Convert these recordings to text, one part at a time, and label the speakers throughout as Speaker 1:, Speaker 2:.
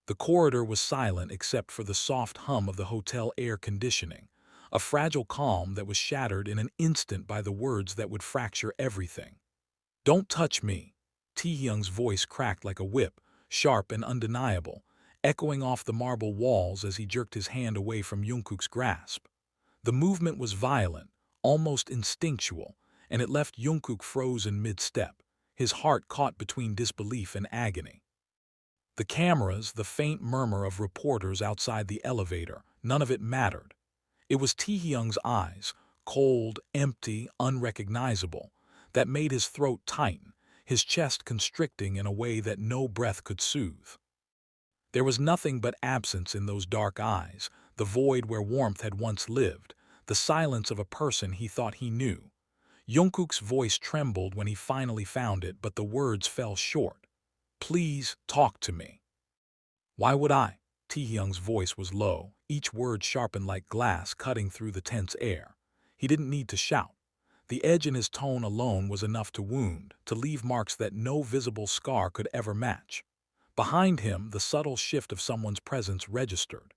Speaker 1: The corridor was silent except for the soft hum of the hotel air conditioning, a fragile calm that was shattered in an instant by the words that would fracture everything. "Don't touch me." Taehyung's voice cracked like a whip, sharp and undeniable, echoing off the marble walls as he jerked his hand away from Jungkook's grasp. The movement was violent, almost instinctual, and it left Jungkook frozen mid-step, his heart caught between disbelief and agony. The cameras, the faint murmur of reporters outside the elevator, none of it mattered. It was Taehyung's eyes, cold, empty, unrecognizable, that made his throat tighten, his chest constricting in a way that no breath could soothe. There was nothing but absence in those dark eyes, the void where warmth had once lived, the silence of a person he thought he knew. Jungkook's voice trembled when he finally found it, but the words fell short. "Please, talk to me." "Why would I?" Taehyung's voice was low, each word sharpened like glass cutting through the tense air. He didn't need to shout. The edge in his tone alone was enough to wound, to leave marks that no visible scar could ever match. Behind him, the subtle shift of someone's presence registered.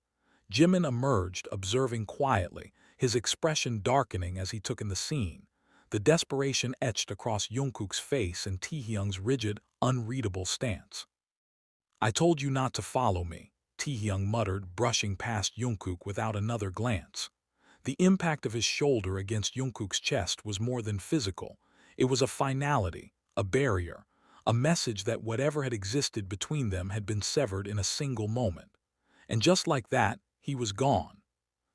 Speaker 1: Jimin emerged, observing quietly, his expression darkening as he took in the scene, the desperation etched across Jungkook's face and Taehyung's rigid, unreadable stance. "I told you not to follow me," Taehyung muttered, brushing past Jungkook without another glance. The impact of his shoulder against Jungkook's chest was more than physical. It was a finality, a barrier, a message that whatever had existed between them had been severed in a single moment. And just like that, he was gone.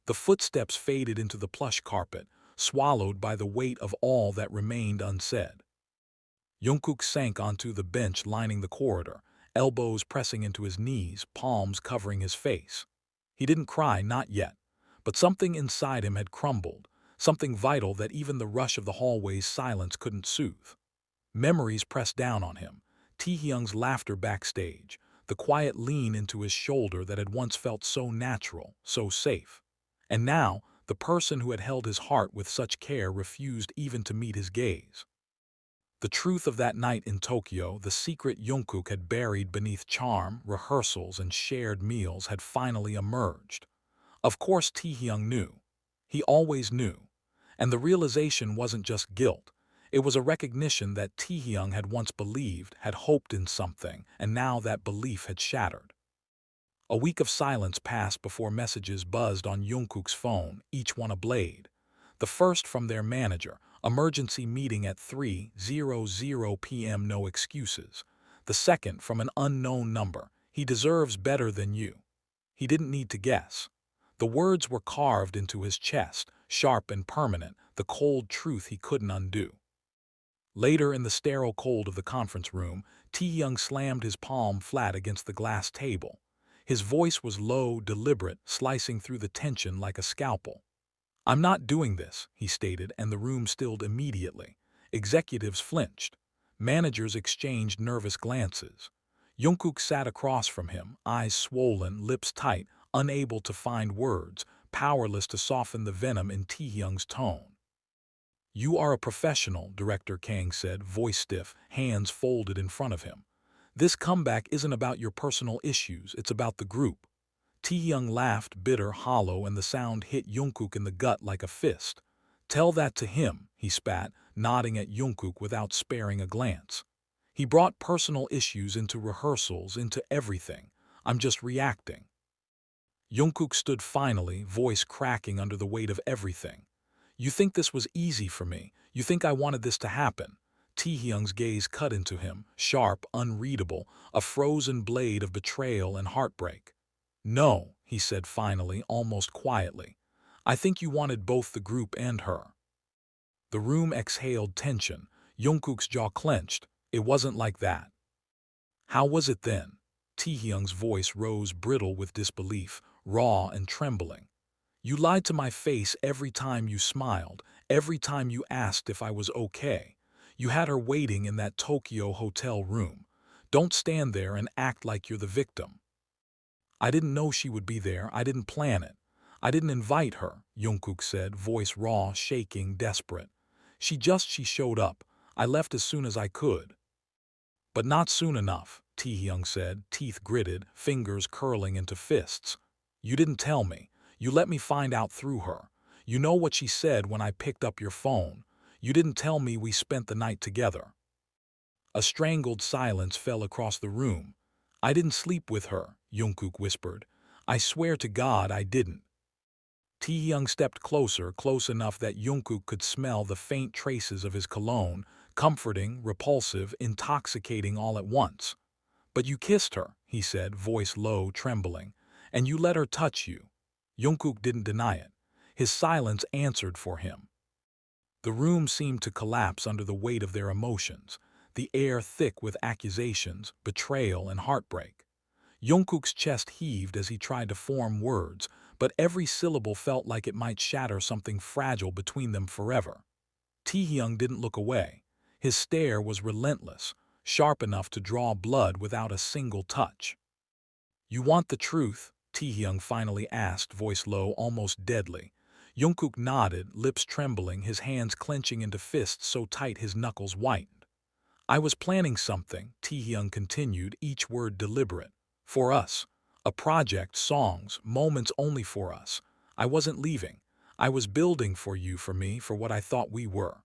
Speaker 1: The footsteps faded into the plush carpet, swallowed by the weight of all that remained unsaid. Jungkook sank onto the bench lining the corridor, elbows pressing into his knees, palms covering his face. He didn't cry, not yet, but something inside him had crumbled, something vital that even the rush of the hallway's silence couldn't soothe. Memories pressed down on him, Taehyung's laughter backstage, the quiet lean into his shoulder that had once felt so natural, so safe. And now, the person who had held his heart with such care refused even to meet his gaze. The truth of that night in Tokyo, the secret Jungkook had buried beneath charm, rehearsals, and shared meals had finally emerged. Of course Taehyung knew. He always knew. And the realization wasn't just guilt. It was a recognition that Taehyung had once believed, had hoped in something, and now that belief had shattered. A week of silence passed before messages buzzed on Jungkook's phone, each one a blade. The first from their manager, emergency meeting at 3:00 p.m. no excuses. The second from an unknown number, he deserves better than you. He didn't need to guess. The words were carved into his chest, sharp and permanent, the cold truth he couldn't undo. Later, in the sterile cold of the conference room, Taehyung slammed his palm flat against the glass table. His voice was low, deliberate, slicing through the tension like a scalpel. "I'm not doing this," he stated, and the room stilled immediately. Executives flinched. Managers exchanged nervous glances. Jungkook sat across from him, eyes swollen, lips tight, unable to find words, powerless to soften the venom in Taehyung's tone. "You are a professional," Director Kang said, voice stiff, hands folded in front of him. "This comeback isn't about your personal issues, it's about the group." Taehyung laughed, bitter, hollow, and the sound hit Jungkook in the gut like a fist. "Tell that to him," he spat, nodding at Jungkook without sparing a glance. "He brought personal issues into rehearsals, into everything. I'm just reacting." Jungkook stood finally, voice cracking under the weight of everything. "You think this was easy for me? You think I wanted this to happen?" Taehyung's gaze cut into him, sharp, unreadable, a frozen blade of betrayal and heartbreak. "No," he said finally, almost quietly. "I think you wanted both the group and her." The room exhaled tension. Jungkook's jaw clenched. "It wasn't like that." "How was it then?" Taehyung's voice rose brittle with disbelief, raw and trembling. "You lied to my face every time you smiled, every time you asked if I was okay. You had her waiting in that Tokyo hotel room. Don't stand there and act like you're the victim." "I didn't know she would be there. I didn't plan it. I didn't invite her," Jungkook said, voice raw, shaking, desperate. She showed up. I left as soon as I could." "But not soon enough." Taehyung said, teeth gritted, fingers curling into fists. You didn't tell me. You let me find out through her. You know what she said when I picked up your phone. You didn't tell me we spent the night together. A strangled silence fell across the room. I didn't sleep with her, Jungkook whispered. I swear to God I didn't. Taehyung stepped closer, close enough that Jungkook could smell the faint traces of his cologne, comforting, repulsive, intoxicating all at once. But you kissed her, he said, voice low, trembling, and you let her touch you. Jungkook didn't deny it. His silence answered for him. The room seemed to collapse under the weight of their emotions, the air thick with accusations, betrayal, and heartbreak. Jungkook's chest heaved as he tried to form words, but every syllable felt like it might shatter something fragile between them forever. Taehyung didn't look away. His stare was relentless, sharp enough to draw blood without a single touch. You want the truth? Taehyung finally asked, voice low, almost deadly. Jungkook nodded, lips trembling, his hands clenching into fists so tight his knuckles whitened. I was planning something, Taehyung continued, each word deliberate. For us. A project, songs, moments only for us. I wasn't leaving. I was building for you, for me, for what I thought we were.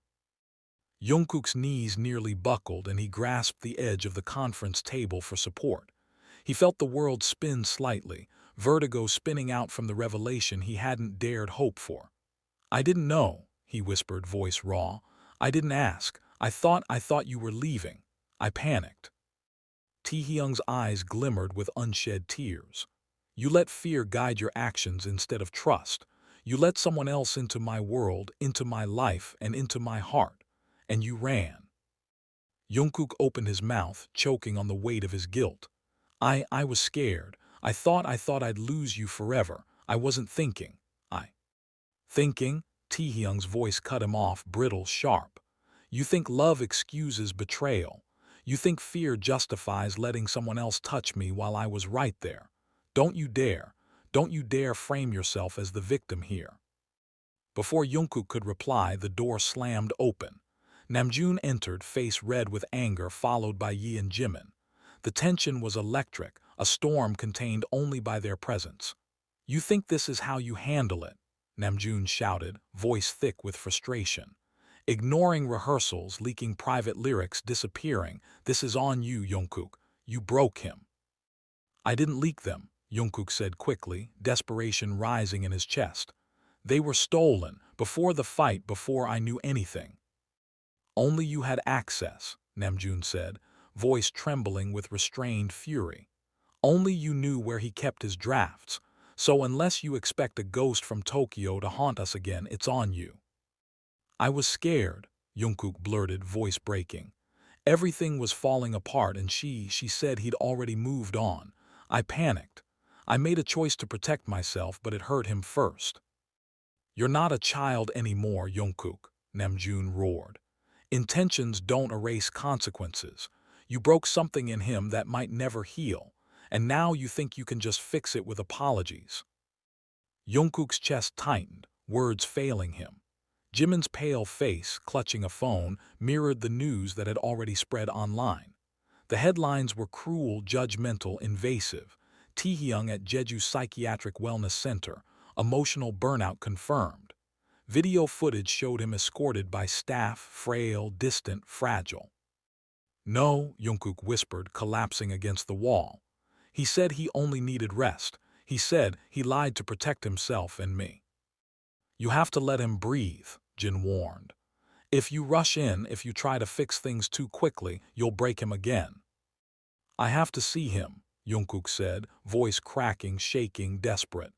Speaker 1: Jungkook's knees nearly buckled and he grasped the edge of the conference table for support. He felt the world spin slightly, vertigo spinning out from the revelation he hadn't dared hope for. I didn't know, he whispered, voice raw. I didn't ask. I thought you were leaving. I panicked. Taehyung's eyes glimmered with unshed tears. You let fear guide your actions instead of trust. You let someone else into my world, into my life, and into my heart. And you ran. Jungkook opened his mouth, choking on the weight of his guilt. I was scared. I thought I'd lose you forever. I wasn't thinking. Thinking? Taehyung's voice cut him off, brittle, sharp. You think love excuses betrayal. You think fear justifies letting someone else touch me while I was right there. Don't you dare frame yourself as the victim here. Before Jungkook could reply, the door slammed open. Namjoon entered, face red with anger, followed by Yi and Jimin. The tension was electric, a storm contained only by their presence. You think this is how you handle it? Namjoon shouted, voice thick with frustration. Ignoring rehearsals, leaking private lyrics, disappearing. This is on you, Jungkook. You broke him. I didn't leak them, Jungkook said quickly, desperation rising in his chest. They were stolen, before the fight, before I knew anything. Only you had access, Namjoon said, voice trembling with restrained fury. Only you knew where he kept his drafts. So unless you expect a ghost from Tokyo to haunt us again, it's on you. I was scared, Jungkook blurted, voice breaking. Everything was falling apart and she said he'd already moved on. I panicked. I made a choice to protect myself, but it hurt him first. You're not a child anymore, Jungkook, Namjoon roared. Intentions don't erase consequences. You broke something in him that might never heal, and now you think you can just fix it with apologies. Jungkook's chest tightened, words failing him. Jimin's pale face, clutching a phone, mirrored the news that had already spread online. The headlines were cruel, judgmental, invasive. Taehyung at Jeju Psychiatric Wellness Center, emotional burnout confirmed. Video footage showed him escorted by staff, frail, distant, fragile. No, Jungkook whispered, collapsing against the wall. He said he only needed rest. He said he lied to protect himself and me. You have to let him breathe, Jin warned. If you rush in, if you try to fix things too quickly, you'll break him again. I have to see him, Jungkook said, voice cracking, shaking, desperate.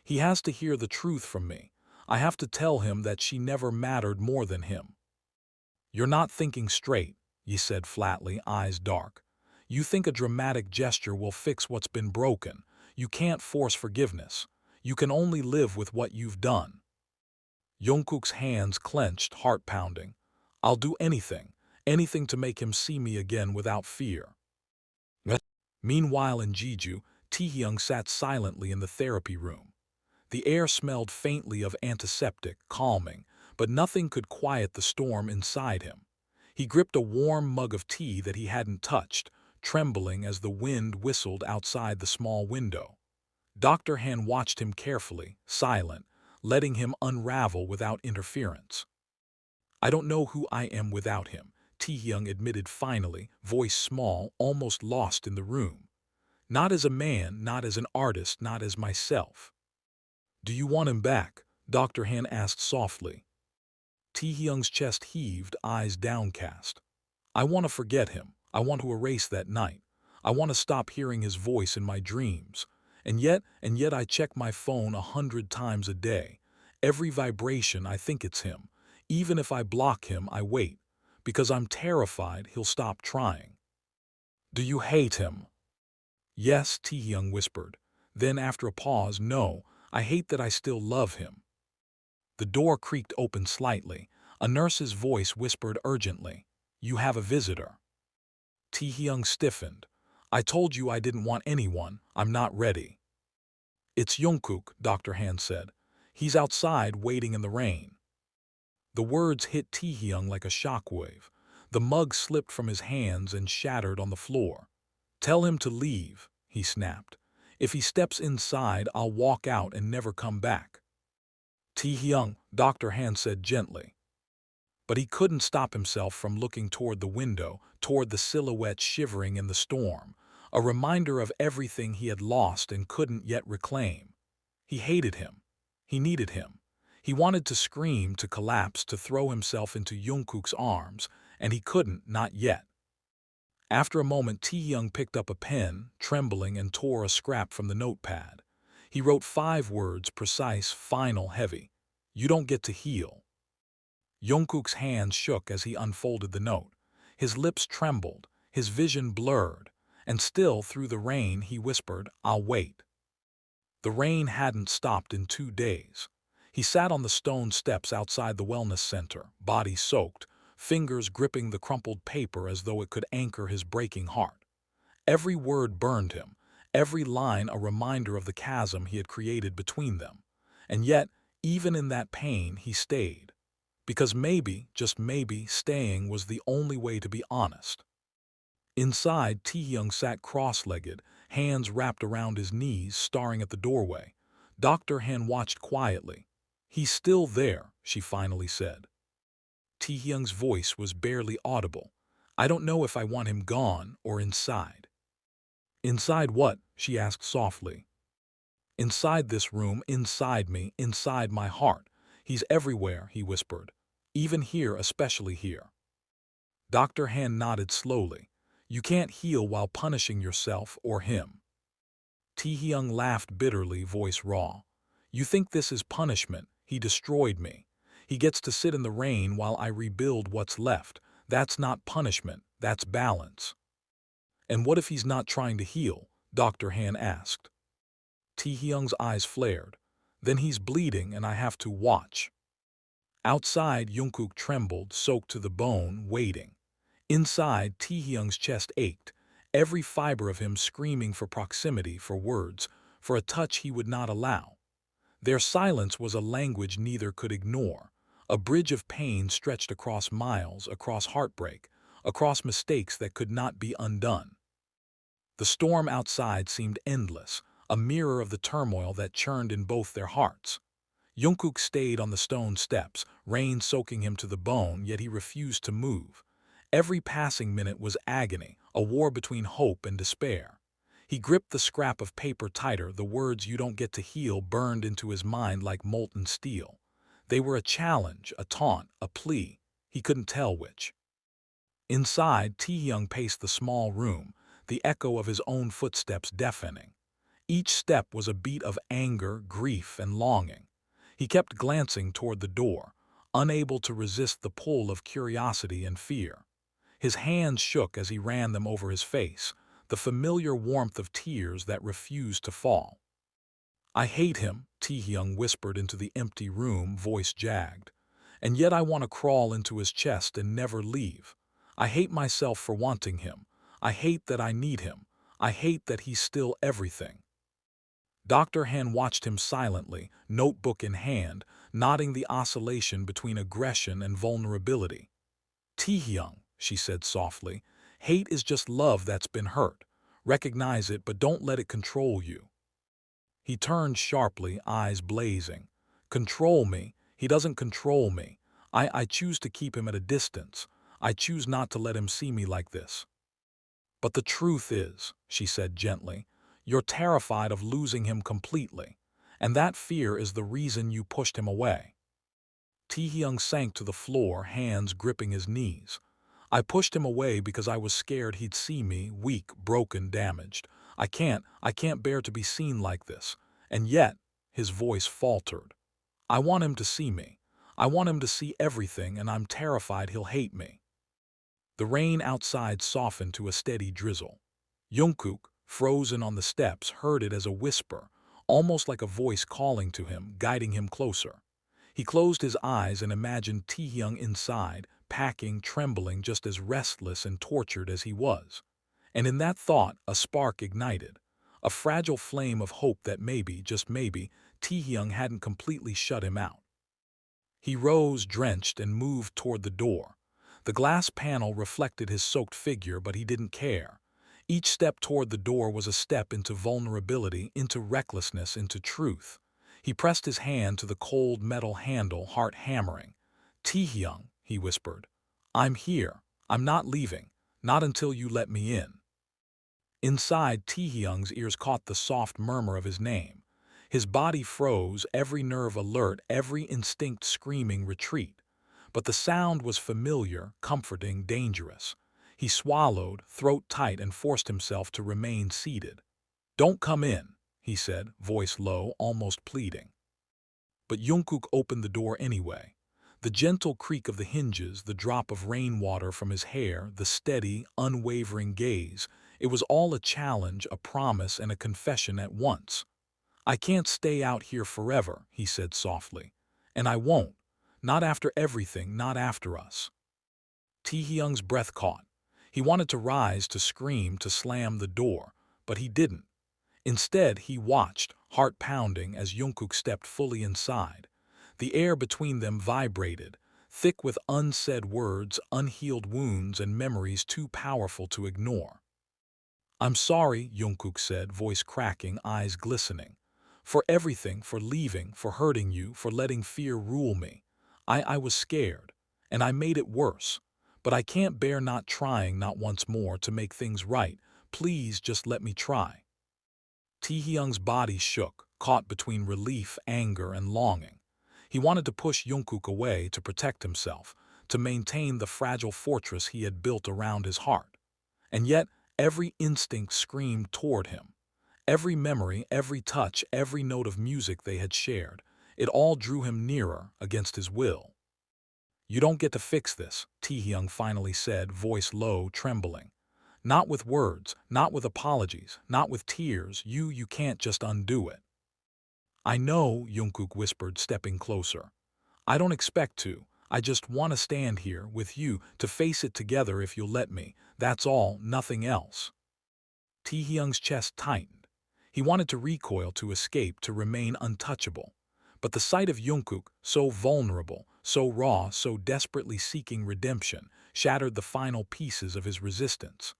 Speaker 1: He has to hear the truth from me. I have to tell him that she never mattered more than him. You're not thinking straight, Yi said flatly, eyes dark. You think a dramatic gesture will fix what's been broken. You can't force forgiveness. You can only live with what you've done. Jungkook's hands clenched, heart pounding. I'll do anything, anything to make him see me again without fear. Meanwhile in Jeju, Taehyung sat silently in the therapy room. The air smelled faintly of antiseptic, calming, but nothing could quiet the storm inside him. He gripped a warm mug of tea that he hadn't touched, trembling as the wind whistled outside the small window. Dr. Han watched him carefully, silent, letting him unravel without interference. "I don't know who I am without him," Taehyung admitted finally, voice small, almost lost in the room. "Not as a man, not as an artist, not as myself." "Do you want him back?" Dr. Han asked softly. Taehyung's chest heaved, eyes downcast. "I want to forget him. I want to erase that night. I want to stop hearing his voice in my dreams. And yet I check my phone 100 times a day. Every vibration I think it's him. Even if I block him, I wait, because I'm terrified he'll stop trying." "Do you hate him?" "Yes," Taehyung whispered. Then after a pause, "No, I hate that I still love him." The door creaked open slightly. A nurse's voice whispered urgently, "You have a visitor." Taehyung stiffened. "I told you I didn't want anyone. I'm not ready." "It's Jungkook," Dr. Han said. "He's outside waiting in the rain." The words hit Taehyung like a shockwave. The mug slipped from his hands and shattered on the floor. "Tell him to leave," he snapped. "If he steps inside, I'll walk out and never come back." "Taehyung," Dr. Han said gently. But he couldn't stop himself from looking toward the window, toward the silhouette shivering in the storm, a reminder of everything he had lost and couldn't yet reclaim. He hated him. He needed him. He wanted to scream, to collapse, to throw himself into Jungkook's arms, and he couldn't, not yet. After a moment, Taehyung picked up a pen, trembling, and tore a scrap from the notepad. He wrote 5 words, precise, final, heavy. "You don't get to heal." Jungkook's hands shook as he unfolded the note. His lips trembled, his vision blurred, and still through the rain he whispered, "I'll wait." The rain hadn't stopped in 2 days. He sat on the stone steps outside the wellness center, body soaked, fingers gripping the crumpled paper as though it could anchor his breaking heart. Every word burned him, every line a reminder of the chasm he had created between them. And yet, even in that pain, he stayed. Because maybe, just maybe, staying was the only way to be honest. Inside, Taehyung sat cross-legged, hands wrapped around his knees, staring at the doorway. Dr. Han watched quietly. "He's still there," she finally said. Taehyung's voice was barely audible. "I don't know if I want him gone or inside." "Inside what?" she asked softly. "Inside this room, inside me, inside my heart. He's everywhere," he whispered. "Even here, especially here." Dr. Han nodded slowly. "You can't heal while punishing yourself or him." Taehyung laughed bitterly, voice raw. "You think this is punishment? He destroyed me. He gets to sit in the rain while I rebuild what's left. That's not punishment, that's balance." "And what if he's not trying to heal?" Dr. Han asked. Taehyung's eyes flared. "Then he's bleeding and I have to watch." Outside, Jungkook trembled, soaked to the bone, waiting. Inside, Taehyung's chest ached, every fiber of him screaming for proximity, for words, for a touch he would not allow. Their silence was a language neither could ignore, a bridge of pain stretched across miles, across heartbreak, across mistakes that could not be undone. The storm outside seemed endless, a mirror of the turmoil that churned in both their hearts. Jungkook stayed on the stone steps, rain soaking him to the bone, yet he refused to move. Every passing minute was agony, a war between hope and despair. He gripped the scrap of paper tighter, the words "you don't get to heal" burned into his mind like molten steel. They were a challenge, a taunt, a plea. He couldn't tell which. Inside, Taehyung paced the small room, the echo of his own footsteps deafening. Each step was a beat of anger, grief, and longing. He kept glancing toward the door, unable to resist the pull of curiosity and fear. His hands shook as he ran them over his face, the familiar warmth of tears that refused to fall. "I hate him," Taehyung whispered into the empty room, voice jagged. "And yet I want to crawl into his chest and never leave. I hate myself for wanting him. I hate that I need him. I hate that he's still everything." Dr. Han watched him silently, notebook in hand, nodding the oscillation between aggression and vulnerability. "Taehyung," she said softly, Hate is just love that's been hurt. Recognize it, but don't let it control you. He turned sharply, eyes blazing. Control me? He doesn't control me. I choose to keep him at a distance. I choose not to let him see me like this. But the truth is, she said gently, you're terrified of losing him completely. And that fear is the reason you pushed him away. Taehyung sank to the floor, hands gripping his knees. I pushed him away because I was scared he'd see me, weak, broken, damaged. I can't bear to be seen like this. And yet, his voice faltered. I want him to see me. I want him to see everything, and I'm terrified he'll hate me. The rain outside softened to a steady drizzle. Jungkook, frozen on the steps, heard it as a whisper, almost like a voice calling to him, guiding him closer. He closed his eyes and imagined Taehyung inside, packing, trembling, just as restless and tortured as he was. And in that thought, a spark ignited, a fragile flame of hope that maybe, just maybe, Taehyung hadn't completely shut him out. He rose, drenched, and moved toward the door. The glass panel reflected his soaked figure, but he didn't care. Each step toward the door was a step into vulnerability, into recklessness, into truth. He pressed his hand to the cold metal handle, heart hammering. Taehyung, he whispered, I'm here. I'm not leaving. Not until you let me in. Inside, Taehyung's ears caught the soft murmur of his name. His body froze, every nerve alert, every instinct screaming retreat. But the sound was familiar, comforting, dangerous. He swallowed, throat tight, and forced himself to remain seated. Don't come in, he said, voice low, almost pleading. But Jungkook opened the door anyway. The gentle creak of the hinges, the drop of rainwater from his hair, the steady, unwavering gaze, it was all a challenge, a promise, and a confession at once. I can't stay out here forever, he said softly. And I won't. Not after everything, not after us. Taehyung's breath caught. He wanted to rise, to scream, to slam the door, but he didn't. Instead, he watched, heart pounding, as Jungkook stepped fully inside. The air between them vibrated, thick with unsaid words, unhealed wounds, and memories too powerful to ignore. I'm sorry, Jungkook said, voice cracking, eyes glistening. For everything, for leaving, for hurting you, for letting fear rule me. I was scared, and I made it worse. But I can't bear not trying, not once more, to make things right. Please just let me try. Taehyung's body shook, caught between relief, anger, and longing. He wanted to push Jungkook away, to protect himself, to maintain the fragile fortress he had built around his heart. And yet, every instinct screamed toward him. Every memory, every touch, every note of music they had shared, it all drew him nearer, against his will. You don't get to fix this, Taehyung finally said, voice low, trembling. Not with words, not with apologies, not with tears, you can't just undo it. I know, Jungkook whispered, stepping closer. I don't expect to. I just want to stand here, with you, to face it together if you'll let me. That's all, nothing else. Taehyung's chest tightened. He wanted to recoil, to escape, to remain untouchable. But the sight of Jungkook, so vulnerable, so raw, so desperately seeking redemption, shattered the final pieces of his resistance.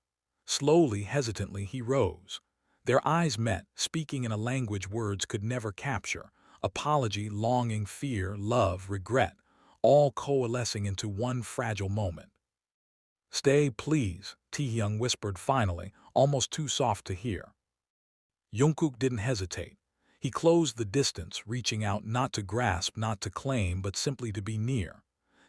Speaker 1: Slowly, hesitantly, he rose. Their eyes met, speaking in a language words could never capture. Apology, longing, fear, love, regret, all coalescing into one fragile moment. Stay, please, Taehyung whispered finally, almost too soft to hear. Jungkook didn't hesitate. He closed the distance, reaching out not to grasp, not to claim, but simply to be near.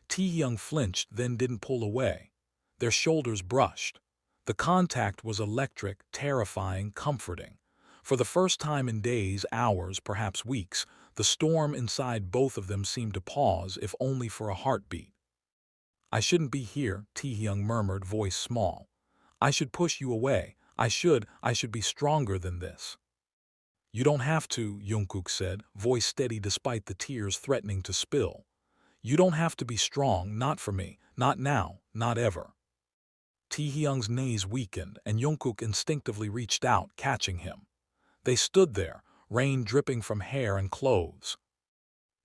Speaker 1: Taehyung flinched, then didn't pull away. Their shoulders brushed. The contact was electric, terrifying, comforting. For the first time in days, hours, perhaps weeks, the storm inside both of them seemed to pause, if only for a heartbeat. I shouldn't be here, Taehyung murmured, voice small. I should push you away. I should be stronger than this. You don't have to, Jungkook said, voice steady despite the tears threatening to spill. You don't have to be strong, not for me, not now, not ever. Taehyung's knees weakened, and Jungkook instinctively reached out, catching him. They stood there, rain dripping from hair and clothes.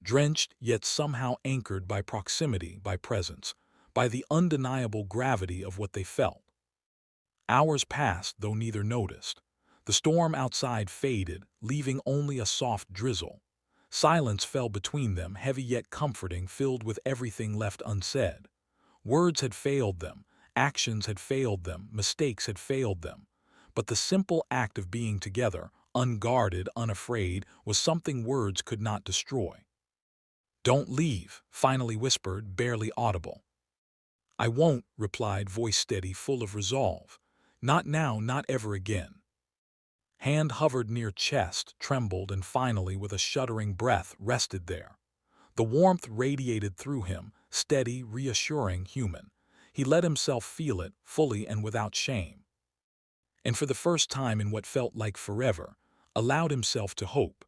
Speaker 1: Drenched, yet somehow anchored by proximity, by presence, by the undeniable gravity of what they felt. Hours passed, though neither noticed. The storm outside faded, leaving only a soft drizzle. Silence fell between them, heavy yet comforting, filled with everything left unsaid. Words had failed them, actions had failed them, mistakes had failed them. But the simple act of being together, unguarded, unafraid, was something words could not destroy. "Don't leave," finally whispered, barely audible. "I won't," replied, voice steady, full of resolve. "Not now, not ever again." Hand hovered near chest, trembled, and finally, with a shuddering breath, rested there. The warmth radiated through him, steady, reassuring, human. He let himself feel it, fully and without shame. And for the first time in what felt like forever, allowed himself to hope.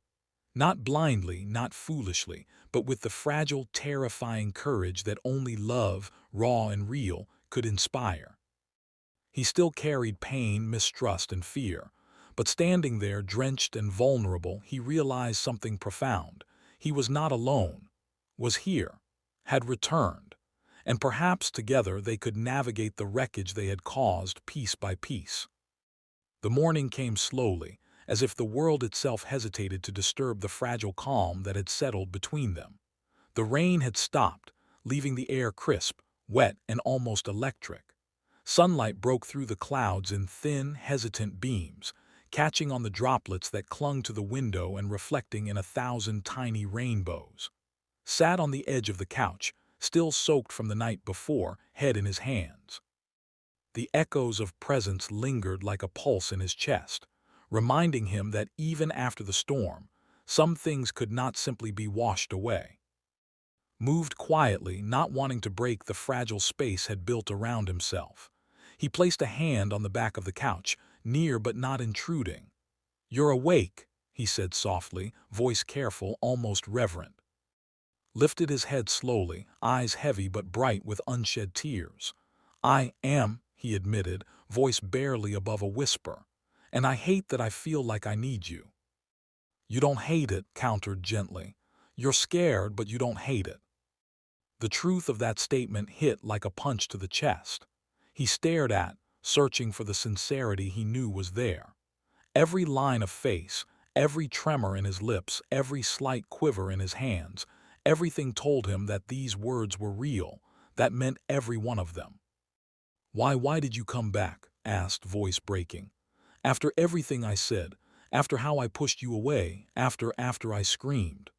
Speaker 1: Not blindly, not foolishly, but with the fragile, terrifying courage that only love, raw and real, could inspire. He still carried pain, mistrust, and fear. But standing there, drenched and vulnerable, he realized something profound. He was not alone, was here, had returned, and perhaps together they could navigate the wreckage they had caused piece by piece. The morning came slowly, as if the world itself hesitated to disturb the fragile calm that had settled between them. The rain had stopped, leaving the air crisp, wet, and almost electric. Sunlight broke through the clouds in thin, hesitant beams, catching on the droplets that clung to the window and reflecting in 1,000 tiny rainbows. Sat on the edge of the couch, still soaked from the night before, head in his hands. The echoes of presence lingered like a pulse in his chest, reminding him that even after the storm, some things could not simply be washed away. Moved quietly, not wanting to break the fragile space had built around himself, he placed a hand on the back of the couch, near but not intruding. "You're awake," he said softly, voice careful, almost reverent. Lifted his head slowly, eyes heavy but bright with unshed tears. "I am," he admitted, voice barely above a whisper. "And I hate that I feel like I need you." "You don't hate it," countered gently. "You're scared, but you don't hate it." The truth of that statement hit like a punch to the chest. He stared searching for the sincerity he knew was there. Every line of face, every tremor in his lips, every slight quiver in his hands, everything told him that these words were real, that meant every one of them. Why did you come back?" asked, voice breaking. "After everything I said, after how I pushed you away, after I screamed."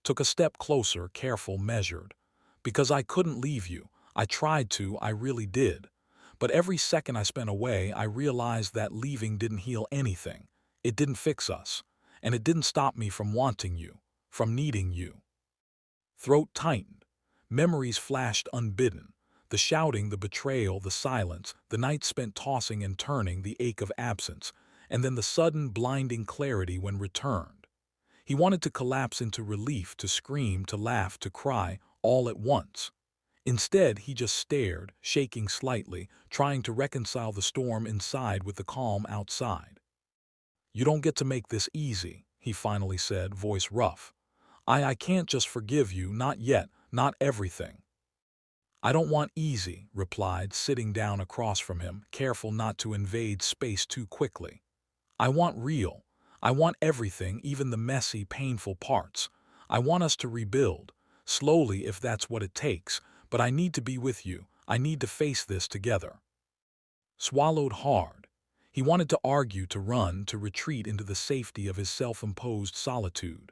Speaker 1: Took a step closer, careful, measured. "Because I couldn't leave you. I tried to, I really did. But every second I spent away, I realized that leaving didn't heal anything. It didn't fix us. And it didn't stop me from wanting you, from needing you." Throat tightened. Memories flashed unbidden. The shouting, the betrayal, the silence, the nights spent tossing and turning, the ache of absence, and then the sudden, blinding clarity when returned. He wanted to collapse into relief, to scream, to laugh, to cry, all at once. Instead, he just stared, shaking slightly, trying to reconcile the storm inside with the calm outside. "You don't get to make this easy," he finally said, voice rough. I can't just forgive you, not yet, not everything." "I don't want easy," replied, sitting down across from him, careful not to invade space too quickly. "I want real. I want everything, even the messy, painful parts. I want us to rebuild, slowly if that's what it takes, but I need to be with you. I need to face this together." Swallowed hard. He wanted to argue, to run, to retreat into the safety of his self-imposed solitude.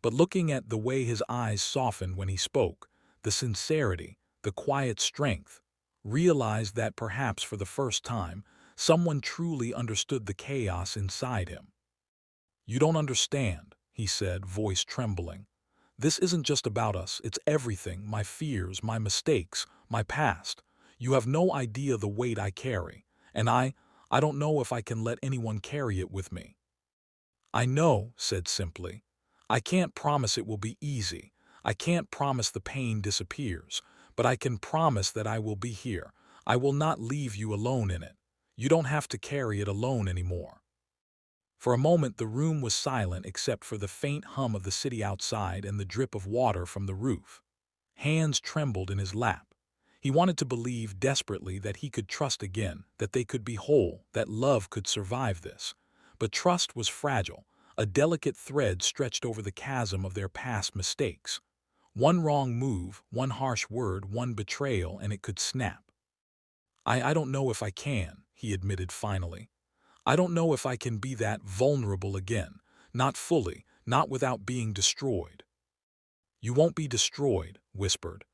Speaker 1: But looking at the way his eyes softened when he spoke, the sincerity, the quiet strength, realized that perhaps for the first time, someone truly understood the chaos inside him. "You don't understand," he said, voice trembling. "This isn't just about us, it's everything, my fears, my mistakes, my past. You have no idea the weight I carry, and I don't know if I can let anyone carry it with me." "I know," said simply. "I can't promise it will be easy. I can't promise the pain disappears, but I can promise that I will be here. I will not leave you alone in it. You don't have to carry it alone anymore." For a moment the room was silent except for the faint hum of the city outside and the drip of water from the roof. Hands trembled in his lap. He wanted to believe desperately that he could trust again, that they could be whole, that love could survive this. But trust was fragile, a delicate thread stretched over the chasm of their past mistakes. One wrong move, one harsh word, one betrayal, and it could snap. I don't know if I can, he admitted finally. I don't know if I can be that vulnerable again. Not fully, not without being destroyed. You won't be destroyed, whispered.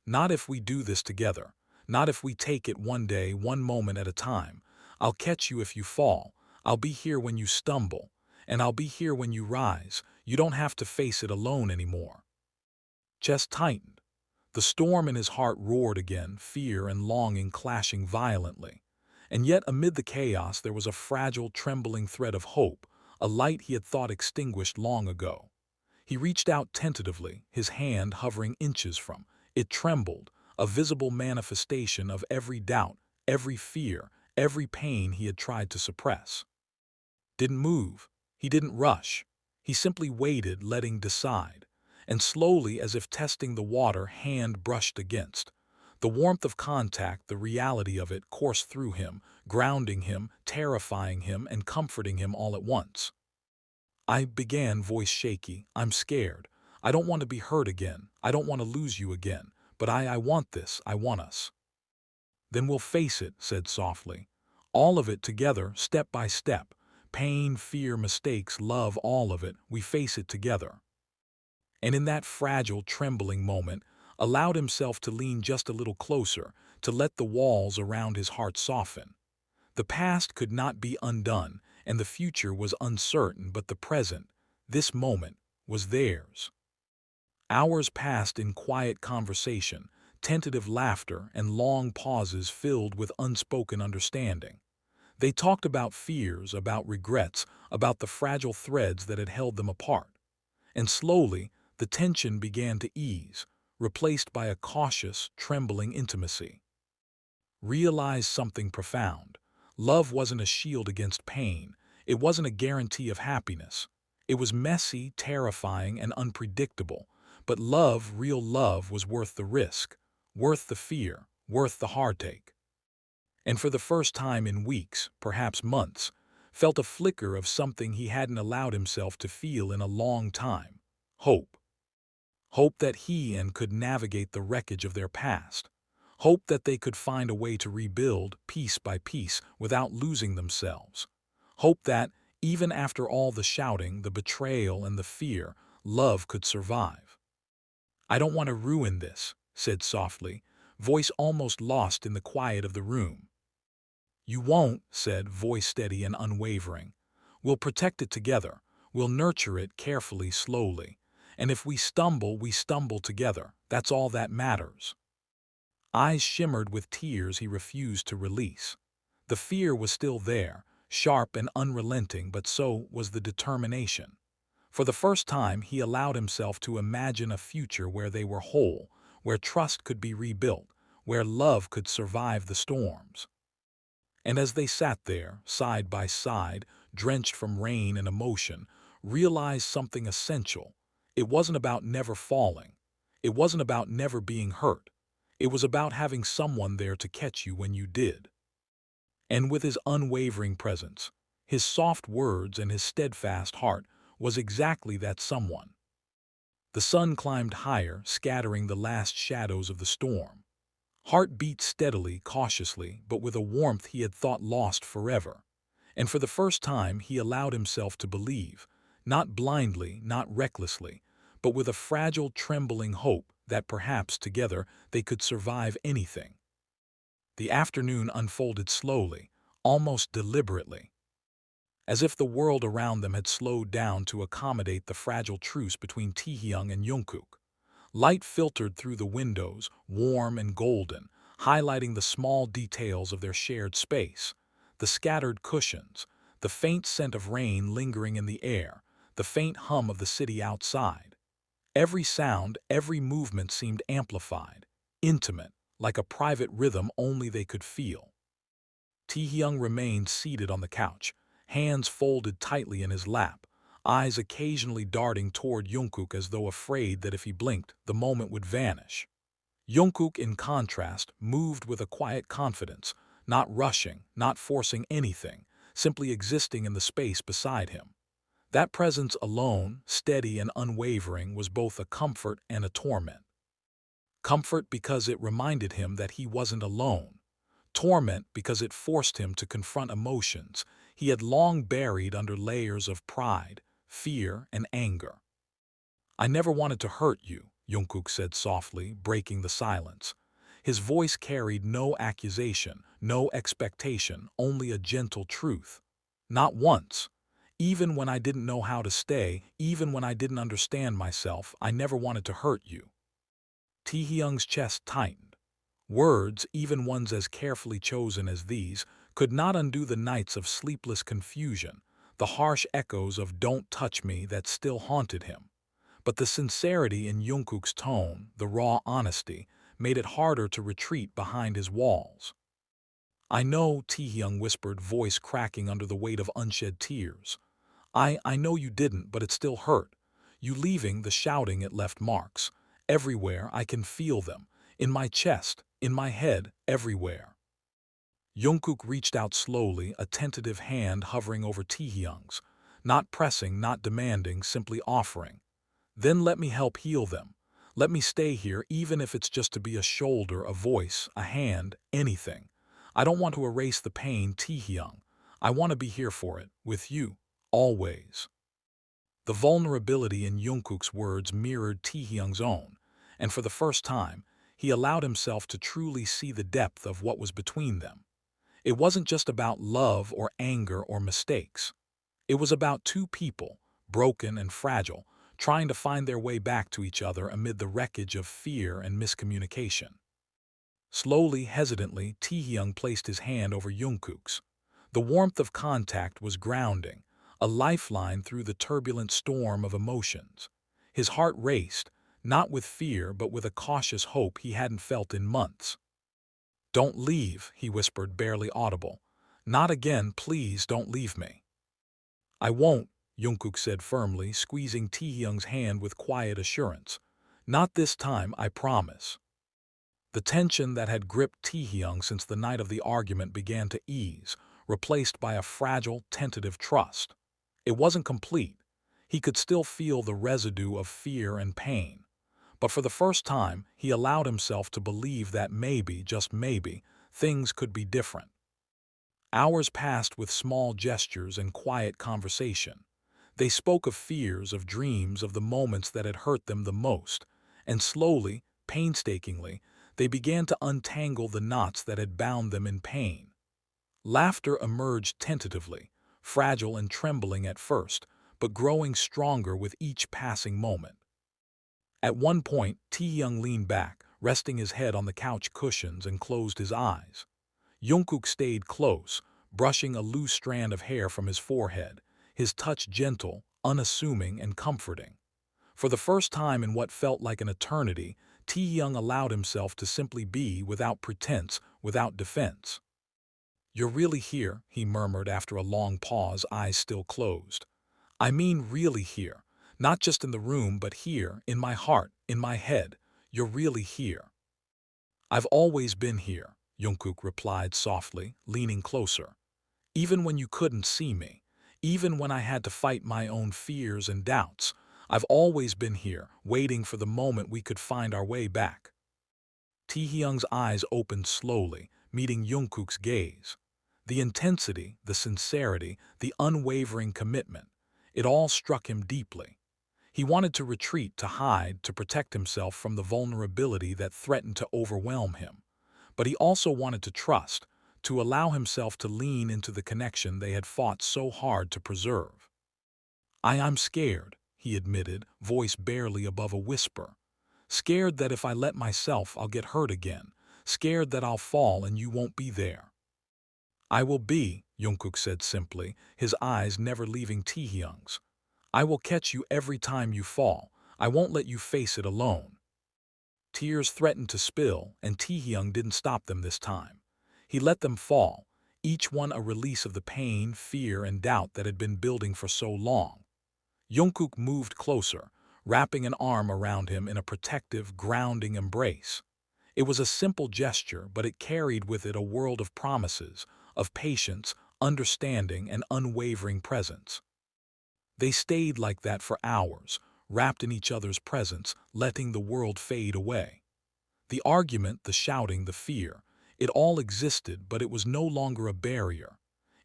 Speaker 1: Not if we do this together. Not if we take it one day, one moment at a time. I'll catch you if you fall. I'll be here when you stumble. And I'll be here when you rise. You don't have to face it alone anymore. Chest tightened. The storm in his heart roared again, fear and longing clashing violently. And yet amid the chaos there was a fragile, trembling thread of hope, a light he had thought extinguished long ago. He reached out tentatively, his hand hovering inches from. It trembled, a visible manifestation of every doubt, every fear, every pain he had tried to suppress. Didn't move. He didn't rush. He simply waited, letting decide. And slowly, as if testing the water, hand brushed against. The warmth of contact, the reality of it, coursed through him, grounding him, terrifying him, and comforting him all at once. I began, voice shaky. I'm scared. I don't want to be hurt again. I don't want to lose you again. But I want this. I want us. Then we'll face it, said softly. All of it together, step by step. Pain, fear, mistakes, love, all of it. We face it together. And in that fragile, trembling moment, allowed himself to lean just a little closer, to let the walls around his heart soften. The past could not be undone, and the future was uncertain, but the present, this moment, was theirs. Hours passed in quiet conversation, tentative laughter, and long pauses filled with unspoken understanding. They talked about fears, about regrets, about the fragile threads that had held them apart. And slowly, the tension began to ease, replaced by a cautious, trembling intimacy. Realize something profound. Love wasn't a shield against pain. It wasn't a guarantee of happiness. It was messy, terrifying, and unpredictable. But love, real love, was worth the risk, worth the fear, worth the heartache. And for the first time in weeks, perhaps months, felt a flicker of something he hadn't allowed himself to feel in a long time. Hope. Hope that he and could navigate the wreckage of their past. Hope that they could find a way to rebuild, piece by piece, without losing themselves. Hope that, even after all the shouting, the betrayal, and the fear, love could survive. I don't want to ruin this, said softly, voice almost lost in the quiet of the room. You won't, said, voice steady and unwavering. We'll protect it together. We'll nurture it carefully, slowly. And if we stumble together. That's all that matters. Eyes shimmered with tears he refused to release. The fear was still there, sharp and unrelenting, but so was the determination. For the first time, he allowed himself to imagine a future where they were whole, where trust could be rebuilt, where love could survive the storms. And as they sat there, side by side, drenched from rain and emotion, realized something essential. It wasn't about never falling. It wasn't about never being hurt. It was about having someone there to catch you when you did. And with his unwavering presence, his soft words and his steadfast heart, was exactly that someone. The sun climbed higher, scattering the last shadows of the storm. Heart beat steadily, cautiously, but with a warmth he had thought lost forever. And for the first time he allowed himself to believe, not blindly, not recklessly, but with a fragile, trembling hope that perhaps together they could survive anything. The afternoon unfolded slowly, almost deliberately, as if the world around them had slowed down to accommodate the fragile truce between Taehyung and Jungkook. Light filtered through the windows, warm and golden, highlighting the small details of their shared space. The scattered cushions, the faint scent of rain lingering in the air, the faint hum of the city outside. Every sound, every movement seemed amplified, intimate, like a private rhythm only they could feel. Taehyung remained seated on the couch, hands folded tightly in his lap, eyes occasionally darting toward Jungkook as though afraid that if he blinked, the moment would vanish. Jungkook, in contrast, moved with a quiet confidence, not rushing, not forcing anything, simply existing in the space beside him. That presence alone, steady and unwavering, was both a comfort and a torment. Comfort because it reminded him that he wasn't alone. Torment because it forced him to confront emotions he had long buried under layers of pride, fear, and anger. "I never wanted to hurt you," Jungkook said softly, breaking the silence. His voice carried no accusation, no expectation, only a gentle truth. "Not once. Even when I didn't know how to stay, even when I didn't understand myself, I never wanted to hurt you." Taehyung's chest tightened. Words, even ones as carefully chosen as these, could not undo the nights of sleepless confusion, the harsh echoes of "don't touch me" that still haunted him. But the sincerity in Jungkook's tone, the raw honesty, made it harder to retreat behind his walls. "I know," Taehyung whispered, voice cracking under the weight of unshed tears. I know you didn't, but it still hurt. You leaving, the shouting, it left marks. Everywhere, I can feel them. In my chest, in my head, everywhere." Jungkook reached out slowly, a tentative hand hovering over Taehyung's. Not pressing, not demanding, simply offering. "Then let me help heal them. Let me stay here, even if it's just to be a shoulder, a voice, a hand, anything. I don't want to erase the pain, Taehyung. I want to be here for it, with you, always." The vulnerability in Jungkook's words mirrored Taehyung's own, and for the first time, he allowed himself to truly see the depth of what was between them. It wasn't just about love or anger or mistakes. It was about two people, broken and fragile, trying to find their way back to each other amid the wreckage of fear and miscommunication. Slowly, hesitantly, Taehyung placed his hand over Jungkook's. The warmth of contact was grounding, a lifeline through the turbulent storm of emotions. His heart raced, not with fear but with a cautious hope he hadn't felt in months. "Don't leave," he whispered, barely audible. "Not again, please don't leave me." "I won't," Jungkook said firmly, squeezing Taehyung's hand with quiet assurance. "Not this time, I promise." The tension that had gripped Taehyung since the night of the argument began to ease, replaced by a fragile, tentative trust. It wasn't complete. He could still feel the residue of fear and pain. But for the first time, he allowed himself to believe that maybe, just maybe, things could be different. Hours passed with small gestures and quiet conversation. They spoke of fears, of dreams, of the moments that had hurt them the most, and slowly, painstakingly, they began to untangle the knots that had bound them in pain. Laughter emerged tentatively, fragile and trembling at first, but growing stronger with each passing moment. At one point, Taehyung leaned back, resting his head on the couch cushions, and closed his eyes. Jungkook stayed close, brushing a loose strand of hair from his forehead, his touch gentle, unassuming, and comforting. For the first time in what felt like an eternity, Taehyung allowed himself to simply be, without pretense, without defense. "You're really here," he murmured after a long pause, eyes still closed. "I mean really here. Not just in the room, but here, in my heart, in my head. You're really here." "I've always been here," Jungkook replied softly, leaning closer. "Even when you couldn't see me, even when I had to fight my own fears and doubts, I've always been here, waiting for the moment we could find our way back." Taehyung's eyes opened slowly, meeting Jungkook's gaze. The intensity, the sincerity, the unwavering commitment, it all struck him deeply. He wanted to retreat, to hide, to protect himself from the vulnerability that threatened to overwhelm him. But he also wanted to trust, to allow himself to lean into the connection they had fought so hard to preserve. "I'm scared," he admitted, voice barely above a whisper. "Scared that if I let myself, I'll get hurt again. Scared that I'll fall and you won't be there." "I will be," Jungkook said simply, his eyes never leaving Taehyung's. "I will catch you every time you fall. I won't let you face it alone." Tears threatened to spill, and Taehyung didn't stop them this time. He let them fall, each one a release of the pain, fear, and doubt that had been building for so long. Jungkook moved closer, wrapping an arm around him in a protective, grounding embrace. It was a simple gesture, but it carried with it a world of promises, of patience, understanding, and unwavering presence. They stayed like that for hours, wrapped in each other's presence, letting the world fade away. The argument, the shouting, the fear, it all existed, but it was no longer a barrier.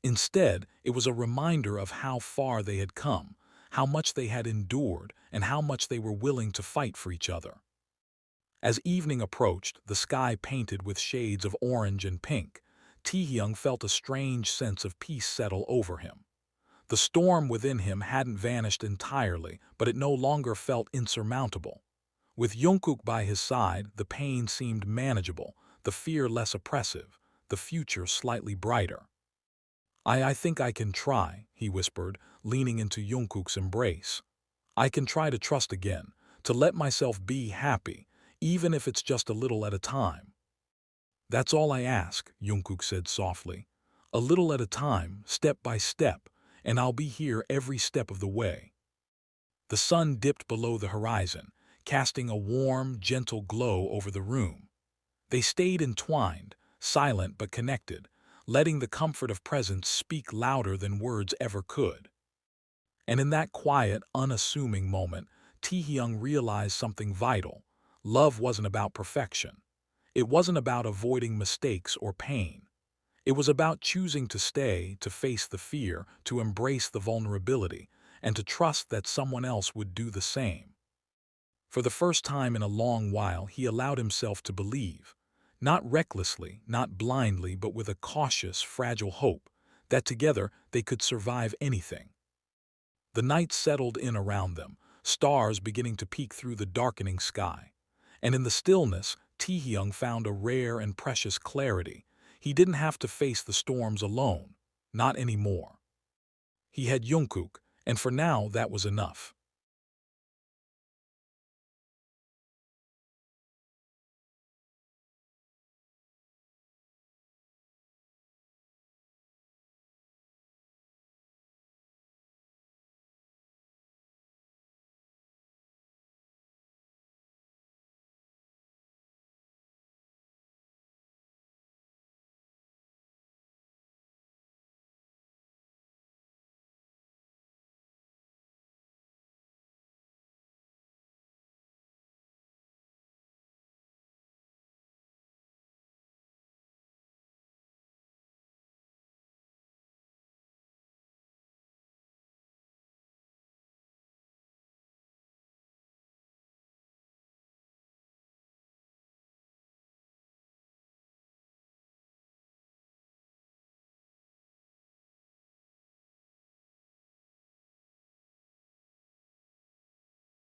Speaker 1: Instead, it was a reminder of how far they had come, how much they had endured, and how much they were willing to fight for each other. As evening approached, the sky painted with shades of orange and pink, Taehyung felt a strange sense of peace settle over him. The storm within him hadn't vanished entirely, but it no longer felt insurmountable. With Jungkook by his side, the pain seemed manageable, the fear less oppressive, the future slightly brighter. I think I can try," he whispered, leaning into Jungkook's embrace. "I can try to trust again, to let myself be happy, even if it's just a little at a time." "That's all I ask," Jungkook said softly. "A little at a time, step by step, and I'll be here every step of the way." The sun dipped below the horizon, casting a warm, gentle glow over the room. They stayed entwined, silent but connected, letting the comfort of presence speak louder than words ever could. And in that quiet, unassuming moment, Taehyung realized something vital. Love wasn't about perfection. It wasn't about avoiding mistakes or pain. It was about choosing to stay, to face the fear, to embrace the vulnerability, and to trust that someone else would do the same. For the first time in a long while, he allowed himself to believe, not recklessly, not blindly, but with a cautious, fragile hope, that together they could survive anything. The night settled in around them, stars beginning to peek through the darkening sky. And in the stillness, Taehyung found a rare and precious clarity. He didn't have to face the storms alone, not anymore. He had Jungkook, and for now that was enough.